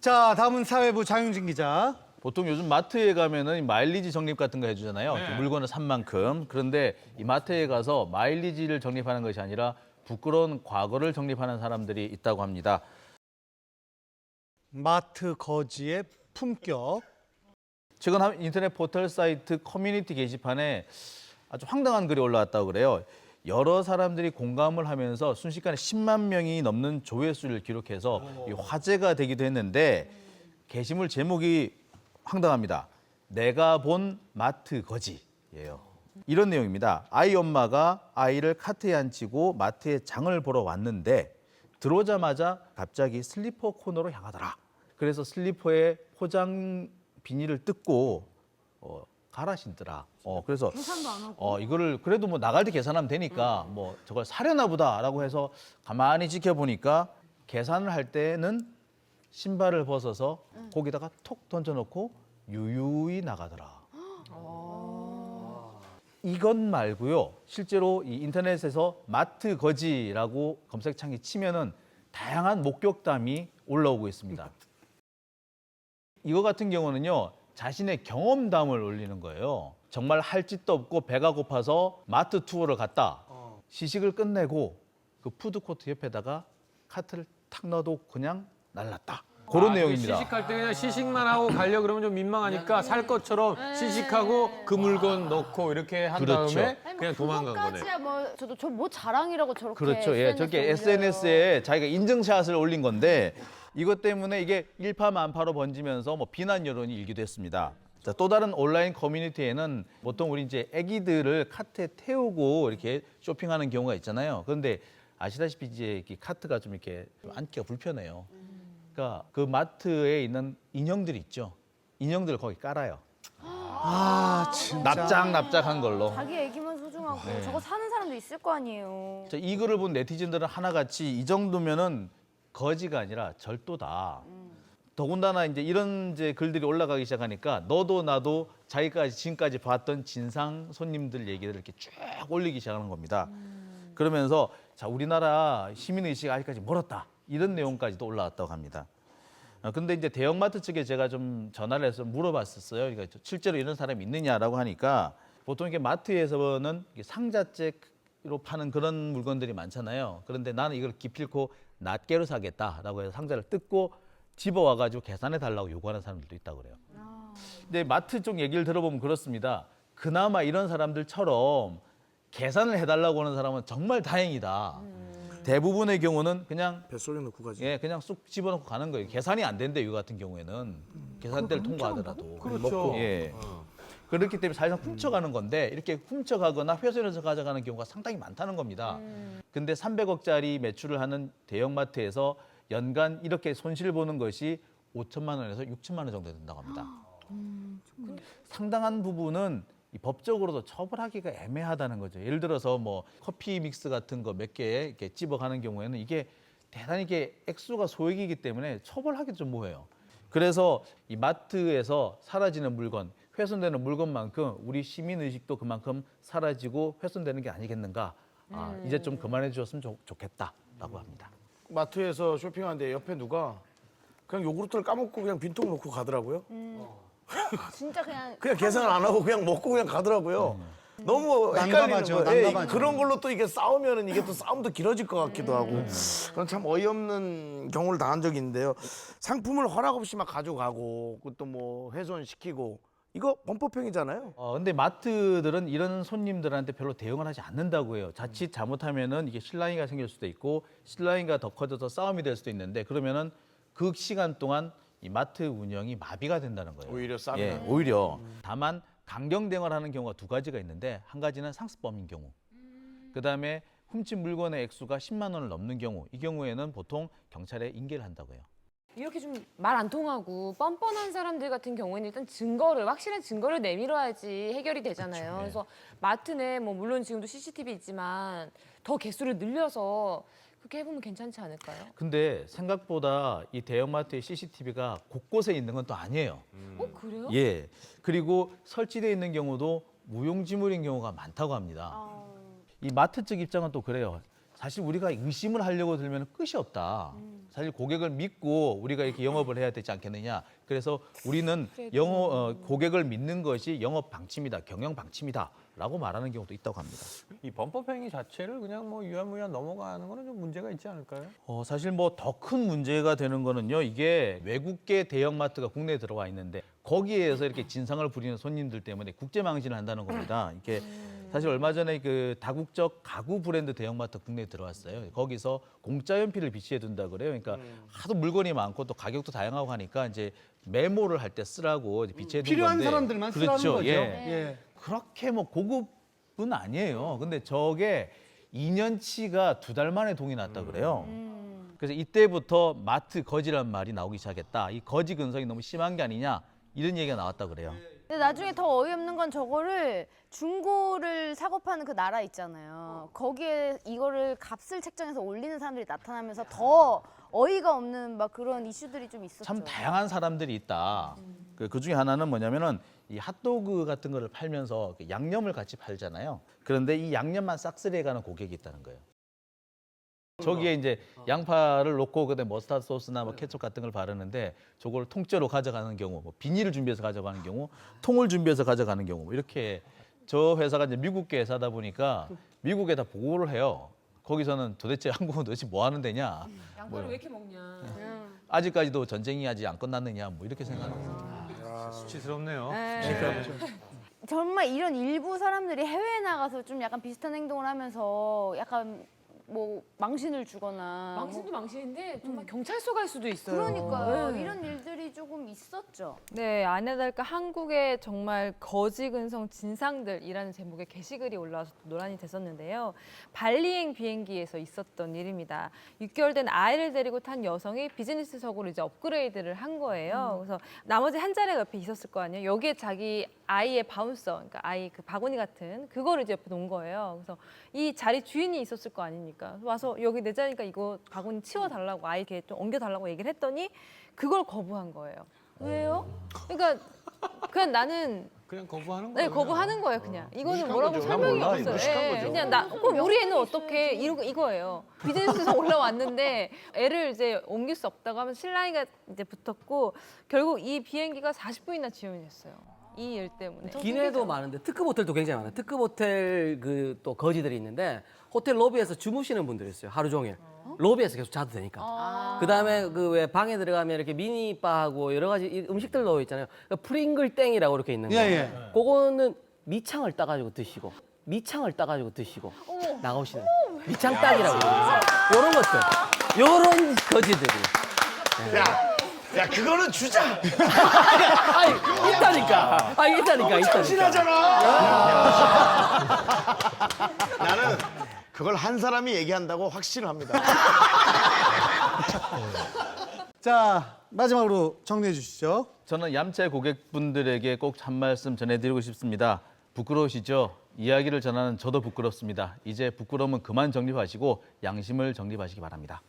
자, 다음은 사회부 장윤진 기자. 보통 요즘 마트에 가면은 마일리지 적립 같은 거 해주잖아요. 네. 물건을 산 만큼. 그런데 이 마트에 가서 마일리지를 적립하는 것이 아니라 부끄러운 과거를 적립하는 사람들이 있다고 합니다. 마트 거지의 품격. 최근 한 인터넷 포털 사이트 커뮤니티 게시판에 아주 황당한 글이 올라왔다고 그래요. 여러 사람들이 공감을 하면서 순식간에 10만 명이 넘는 조회수를 기록해서 화제가 되기도 했는데 게시물 제목이 황당합니다. 내가 본 마트 거지예요. 이런 내용입니다. 아이 엄마가 아이를 카트에 앉히고 마트에 장을 보러 왔는데 들어오자마자 갑자기 슬리퍼 코너로 향하더라. 그래서 슬리퍼에 포장 비닐을 뜯고 갈아 신더라. 그래서 계산도 안 하고. 이거를 그래도 뭐 나갈 때 계산하면 되니까 뭐 저걸 사려나 보다라고 해서 가만히 지켜보니까 계산을 할 때는 신발을 벗어서 거기다가 톡 던져놓고 유유히 나가더라. 이것 말고요. 실제로 이 인터넷에서 마트 거지라고 검색창에 치면은 다양한 목격담이 올라오고 있습니다. 이거 같은 경우는요. 자신의 경험담을 올리는 거예요. 정말 할 짓도 없고 배가 고파서 마트 투어를 갔다. 시식을 끝내고 그 푸드코트 옆에다가 카트를 탁 넣어도 그냥 날랐다. 그런 내용입니다. 시식할 때 그냥 시식만 하고 가려 그러면 좀 민망하니까 살 것처럼 시식하고 그 물건 넣고 이렇게 한 그렇죠. 다음에 그냥 도망간 거네. 그것까지야 뭐 저도 저 뭐 자랑이라고 저렇게 그렇죠. 예, 저렇게 SNS에 자기가 인증샷을 올린 건데 이것 때문에 이게 일파만파로 번지면서 뭐 비난 여론이 일기도 했습니다. 자, 또 다른 온라인 커뮤니티에는 보통 우리 이제 아기들을 카트에 태우고 이렇게 쇼핑하는 경우가 있잖아요. 그런데 아시다시피 이제 이 카트가 좀 이렇게 앉기가 불편해요. 그러니까 그 마트에 있는 인형들 있죠. 인형들을 거기 깔아요. 아, 진짜. 납작납작한 걸로. 자기 애기만 소중하고 네. 저거 사는 사람도 있을 거 아니에요. 자, 이 글을 본 네티즌들은 하나같이 이 정도면은 거지가 아니라 절도다. 더군다나 이제 이런 이제 글들이 올라가기 시작하니까 너도 나도 자기까지 지금까지 봤던 진상 손님들 얘기를 이렇게 쭉 올리기 시작하는 겁니다. 그러면서 자, 우리나라 시민 의식 아직까지 멀었다. 이런 내용까지도 올라왔다고 합니다. 근데 이제 대형마트 측에 제가 좀 전화를 해서 물어봤었어요. 그러니까 실제로 이런 사람이 있느냐라고 하니까 보통 이게 마트에서는 상자째로 파는 그런 물건들이 많잖아요. 그런데 나는 이걸 기필코 낱개로 사겠다라고 해서 상자를 뜯고 집어와가지고 계산해 달라고 요구하는 사람들도 있다고 그래요. 근데 마트 쪽 얘기를 들어보면 그렇습니다. 그나마 이런 사람들처럼 계산을 해달라고 하는 사람은 정말 다행이다. 대부분의 경우는 그냥 뱃속에 넣고 가지. 예, 그냥 쑥 집어넣고 가는 거예요. 계산이 안 된대 이거 같은 경우에는 계산대를 통과하더라도. 그렇죠. 예. 그렇기 때문에 사실상 훔쳐가는 건데 이렇게 훔쳐가거나 훼손해서 가져가는 경우가 상당히 많다는 겁니다. 근데 300억짜리 매출을 하는 대형마트에서 연간 이렇게 손실 보는 것이 5천만 원에서 6천만 원 정도 된다고 합니다. 상당한 부분은 이 법적으로도 처벌하기가 애매하다는 거죠. 예를 들어서 뭐 커피 믹스 같은 거 몇 개 이렇게 집어가는 경우에는 이게 대단히 이게 액수가 소액이기 때문에 처벌하기도 좀 뭐해요. 그래서 이 마트에서 사라지는 물건, 훼손되는 물건만큼 우리 시민 의식도 그만큼 사라지고 훼손되는 게 아니겠는가. 이제 좀 그만해 주셨으면 좋겠다라고 합니다. 마트에서 쇼핑하는데 옆에 누가 그냥 요구르트를 까먹고 그냥 빈통 놓고 가더라고요. 진짜 그냥 그냥 계산 안 하고 그냥 먹고 그냥 가더라고요. 너무 헷갈리는 난감하죠, 거예요. 난감하죠. 그런 걸로 또 이게 싸우면은 이게 또 싸움도 길어질 것 같기도 하고. 그런 참 어이없는 경우를 당한 적이 있는데요. 상품을 허락 없이 막 가져가고 그것도 뭐 훼손시키고 이거 범법행위잖아요. 근데 마트들은 이런 손님들한테 별로 대응을 하지 않는다고 해요. 자칫 잘못하면은 이게 실랑이가 생길 수도 있고 실랑이가 더 커져서 싸움이 될 수도 있는데 그러면은 그 시간 동안 이 마트 운영이 마비가 된다는 거예요. 오히려 싸면. 예, 오히려. 다만 강경 대응을 하는 경우가 두 가지가 있는데 한 가지는 상습범인 경우. 그다음에 훔친 물건의 액수가 10만 원을 넘는 경우. 이 경우에는 보통 경찰에 인계를 한다고 해요. 이렇게 좀 말 안 통하고 뻔뻔한 사람들 같은 경우에는 일단 확실한 증거를 내밀어야지 해결이 되잖아요. 그쵸, 네. 그래서 마트 내 뭐 물론 지금도 CCTV 있지만 더 개수를 늘려서 그렇게 해보면 괜찮지 않을까요? 근데 생각보다 이 대형마트의 CCTV가 곳곳에 있는 건 또 아니에요. 그래요? 예. 그리고 설치되어 있는 경우도 무용지물인 경우가 많다고 합니다. 이 마트 측 입장은 또 그래요. 사실 우리가 의심을 하려고 들면 끝이 없다. 사실 고객을 믿고 우리가 이렇게 영업을 해야 되지 않겠느냐. 그래서 우리는 고객을 믿는 것이 영업 방침이다, 경영 방침이다라고 말하는 경우도 있다고 합니다. 이 범법 행위 자체를 그냥 뭐 유야무야 넘어가는 거는 좀 문제가 있지 않을까요? 사실 뭐 더 큰 문제가 되는 거는요. 이게 외국계 대형마트가 국내에 들어와 있는데 거기에서 이렇게 진상을 부리는 손님들 때문에 국제 망신을 한다는 겁니다. 이게 사실 얼마 전에 그 다국적 가구 브랜드 대형마트 국내에 들어왔어요. 거기서 공짜 연필을 비치해 둔다 그래요. 그러니까 하도 물건이 많고 또 가격도 다양하고 하니까 이제 메모를 할 때 쓰라고 비치해 둔 필요한 건데 사람들만 쓰라는 그렇죠. 거죠. 예. 예. 그렇게 뭐 고급은 아니에요. 근데 저게 2년치가 2달 만에 동이 났다 그래요. 그래서 이때부터 마트 거지란 말이 나오기 시작했다. 이 거지 근성이 너무 심한 게 아니냐 이런 얘기가 나왔다 그래요. 근데 나중에 더 어이없는 건 저거를 중고를 사고 파는 그 나라 있잖아요. 거기에 이거를 값을 책정해서 올리는 사람들이 나타나면서 더 어이가 없는 막 그런 이슈들이 좀 있었죠. 참 다양한 사람들이 있다. 그 중에 하나는 뭐냐면은 이 핫도그 같은 거를 팔면서 그 양념을 같이 팔잖아요. 그런데 이 양념만 싹쓸이해가는 고객이 있다는 거예요. 저기에 이제 양파를 넣고 그다음에 머스타드 소스나 뭐 케첩 같은 걸 바르는데 저걸 통째로 가져가는 경우, 뭐 비닐을 준비해서 가져가는 경우, 통을 준비해서 가져가는 경우, 뭐 이렇게 저 회사가 이제 미국계 회사다 보니까 미국에다 보고를 해요. 거기서는 도대체 한국은 도대체 뭐 하는 데냐? 양파를 왜 이렇게 먹냐. 아직까지도 전쟁이 아직 안 끝났느냐? 뭐 이렇게 생각하는 거예요. 수치스럽네요. 정말 이런 일부 사람들이 해외에 나가서 좀 약간 비슷한 행동을 하면서 약간 뭐 망신을 주거나 망신도 망신인데 정말 경찰서 갈 수도 있어요. 그러니까요. 네. 이런 일들이 조금 있었죠. 네, 아니나 다를까 한국의 정말 거지 근성 진상들이라는 제목의 게시글이 올라와서 논란이 됐었는데요. 발리행 비행기에서 있었던 일입니다. 6개월 된 아이를 데리고 탄 여성이 비즈니스석으로 이제 업그레이드를 한 거예요. 그래서 나머지 한 자리가 옆에 있었을 거 아니에요. 여기에 자기 아이의 바운서, 그러니까 아이 그 바구니 같은 그거를 이제 옆에 놓은 거예요. 그래서 이 자리 주인이 있었을 거 아닙니까? 와서 여기 내 자리니까 이거 바구니 치워달라고 아이 이렇게 좀 옮겨달라고 얘기를 했더니 그걸 거부한 거예요. 왜요? 그러니까 그냥 나는 그냥 거부하는 거예요. 네 거부하는 거예요 그냥. 이거는 무식한 뭐라고 거죠. 설명이 몰라, 없어요. 무식한 예, 거죠. 그냥 나 그럼 우리 애는 어떻게 이거예요. 비즈니스에서 올라왔는데 애를 이제 옮길 수 없다고 하면 신랑이가 이제 붙었고 결국 이 비행기가 40분이나 지연이 됐어요. 이 일 때문에. 기내도 많은데 특급 호텔도 굉장히 많아요. 특급 호텔 그 또 거지들이 있는데 호텔 로비에서 주무시는 분들이 있어요. 하루 종일. 로비에서 계속 자도 되니까. 그다음에 그 왜 방에 들어가면 이렇게 미니바하고 여러 가지 음식들 넣어 있잖아요. 그러니까 프링글 땡이라고 이렇게 있는 거. 예. 그거는 미창을 따가지고 드시고 나오시는 미창 딱이라고 그러죠. 요런 것들. 요런 거지들이. 야 그거는 주자. 아니 있다니까. 친하잖아. 나는 그걸 한 사람이 얘기한다고 확신합니다. 자, 마지막으로 정리해 주시죠. 저는 얌체 고객분들에게 꼭 한 말씀 전해드리고 싶습니다. 부끄러우시죠? 이야기를 전하는 저도 부끄럽습니다. 이제 부끄러움은 그만 정립하시고 양심을 정립하시기 바랍니다.